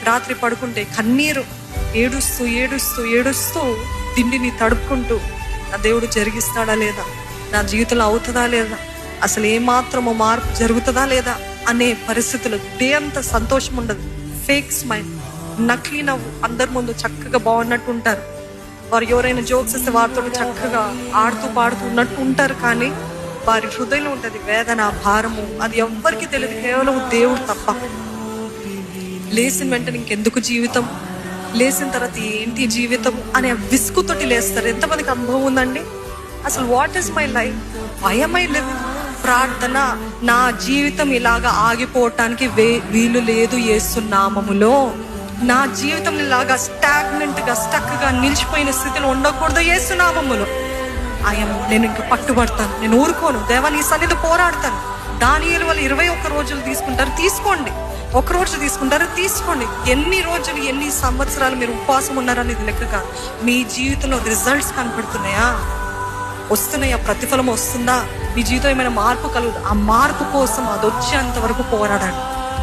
రాత్రి పడుకుంటే కన్నీరు, ఏడుస్తూ ఏడుస్తూ ఏడుస్తూ దిండిని తడుపుకుంటూ నా దేవుడు జరిగిస్తాడా లేదా, నా జీవితంలో అవుతుందా లేదా, అసలు ఏమాత్రమో మార్పు జరుగుతుందా లేదా అనే పరిస్థితులు. అంత సంతోషం ఉండదు. ఫేక్ స్మైల్, నకిలీ నవ్వు. అందరి ముందు చక్కగా బాగున్నట్టు ఉంటారు. వారు ఎవరైనా జోక్స్ ఇస్తే వారితో చక్కగా ఆడుతూ పాడుతూ ఉన్నట్టు ఉంటారు. కానీ వారి హృదయంలో ఉంటుంది వేదన, భారము. అది ఎవ్వరికి తెలియదు, కేవలం దేవుడు తప్ప. లేచిన వెంటనే ఇంకెందుకు జీవితం, లేచిన తర్వాత ఏంటి జీవితం అనే విసుగుతోటి లేస్తారు. ఎంతమందికి అనుభవం ఉందండి? అసలు what is my life, why am I living? ప్రార్థన, నా జీవితం ఇలాగా ఆగిపోవటానికి వీలు లేదు యేసు నామములో. నా జీవితం ఇలాగా స్టాగ్నెంట్ గా, స్టక్ గా నిలిచిపోయిన స్థితిలో ఉండకూడదు యేసు నామములో. నేను ఇంకా పట్టుబడతాను, నేను ఊరుకోను. దేవా నీ సన్నిధి పోరాడతాను. దానియేలు వాళ్ళు 21 రోజులు తీసుకుంటారు, తీసుకోండి. 1 రోజు తీసుకుంటారు, తీసుకోండి. ఎన్ని రోజులు, ఎన్ని సంవత్సరాలు మీరు ఉపవాసం ఉన్నారనేది లెక్క కాదు. మీ జీవితంలో రిజల్ట్స్ కనపడుతున్నాయా, వస్తున్నాయా, ప్రతిఫలం వస్తుందా, మీ జీవితం ఏమైనా మార్పు కలుగుతుంది. ఆ మార్పు కోసం అది వచ్చేంత వరకు పోరాడండి.